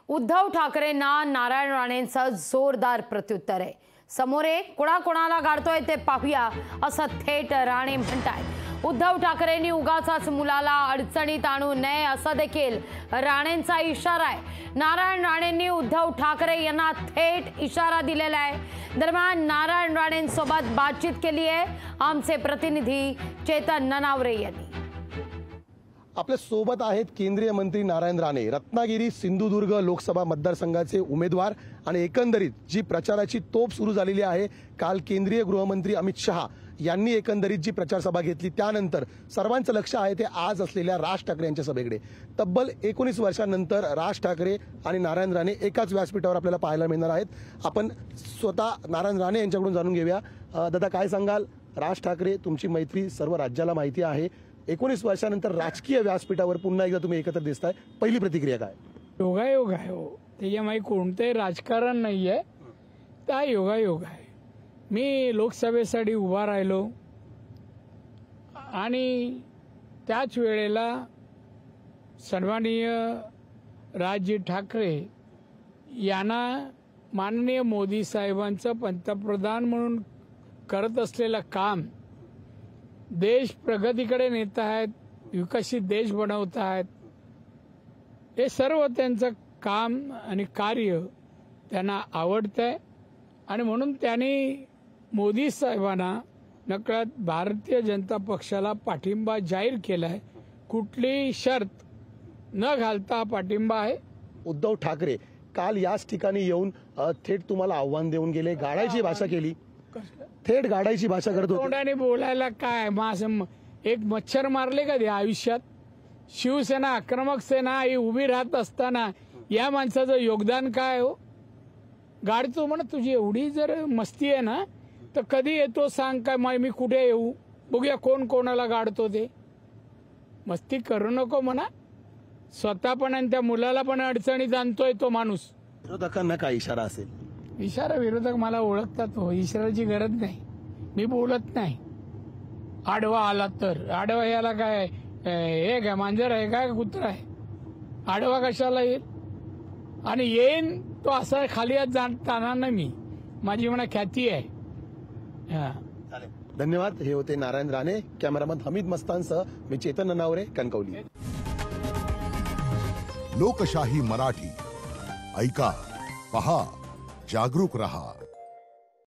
उद्धव ठाकरेंना नारायण राणेंचं जोरदार प्रत्युत्तर आहे। समोरे कोणाला गाडतोय ते पाहूया असं थेट राणे म्हणतायत। उद्धव ठाकरेंनी उगाचच मुलाला अडचणीत आणू नये असा देखील राणेंचा इशारा आहे। नारायण राणेंनी उद्धव ठाकरे यांना थेट इशारा दिलेला आहे। दरम्यान नारायण राणेंसोबत बातचीत केली आहे आमचे प्रतिनिधी चेतन ननावरे यांनी। आपल्या सोबत आहेत केंद्रीय मंत्री नारायण राणे, रत्नागिरी सिंधुदुर्ग लोकसभा मतदारसंघाचे उमेदवार आणि एकंदरीत जी प्रचाराची तोफ सुरू झालेली आहे। काल केंद्रीय गृहमंत्री अमित शहा यांनी एकंदरीत जी प्रचार सभा घेतली त्यानंतर सर्वांचं लक्ष आहे ते आज असलेल्या राज ठाकरे यांच्या सभेकडे। तब्बल 19 वर्षांनंतर राज ठाकरे आणि नारायण राणे एकाच व्यासपीठावर आपल्याला पाहायला मिळणार आहेत। आपण स्वतः नारायण राणे यांच्याकडून जाणून घेऊया। दादा, काय सांगाल? राज ठाकरे तुमची मैत्री सर्व राज्याला माहिती आहे। 19 वर्षांनंतर राजकीय व्यासपीठावर पुन्हा एकदा तुम्ही एकत्र दिसताय, पहिली प्रतिक्रिया काय? योगायोग आहे हो, त्याच्यामध्ये कोणतेही राजकारण नाहीये, त्या योगायोग आहे। मी लोकसभेसाठी उभा राहिलो आणि त्याच वेळेला सन्माननीय राजजी ठाकरे यांना माननीय मोदी साहेबांचं पंतप्रधान म्हणून करत असलेलं काम, देश प्रगतीकडे नेत आहेत, विकसित देश बनवत आहेत, हे सर्व त्यांचं काम आणि कार्य त्यांना आवडतंय आणि म्हणून त्यांनी मोदी साहेबांना नकळत भारतीय जनता पक्षाला पाठिंबा जाहीर केलाय। कुठली शर्त न घालता पाठिंबा आहे। उद्धव ठाकरे काल याच ठिकाणी येऊन थेट तुम्हाला आव्हान देऊन गेले, गाडायची भाषा केली, थेट गाडायची भाषा करत होते। तोंडाने बोलायला काय, एक मच्छर मारले का आयुष्यात? शिवसेना आक्रमक सेना ही उभी राहत असताना या माणसाचं योगदान काय हो? गाडतो म्हणा, तुझी एवढी जर मस्ती आहे ना तर कधी येतो सांग, काय मी कुठे येऊ, बघूया कोण कोणाला गाडतो ते। मस्ती करू नको म्हणा, स्वतः पण आणि त्या मुलाला पण अडचणीत आणतोय तो माणूस। विरोधकांना काय इशारा असेल? इशारा विरोधक मला ओळखतात हो, इशाराची गरज नाही, मी बोलत नाही। आडवा आला तर आडवा याला काय हे काय मांजर आहे काय कुत्रा आहे? आडवा कशाला येईल? आणि येईन तो असा खाली जाणार नाही मी, माझी म्हणा ख्याती आहे। धन्यवाद। हे होते नारायण राणे। कॅमेरामन हमीद मस्तानसह मी चेतन ननावरे, कणकवली। लोकशाही मराठी ऐका, पहा, जागरूक रहा।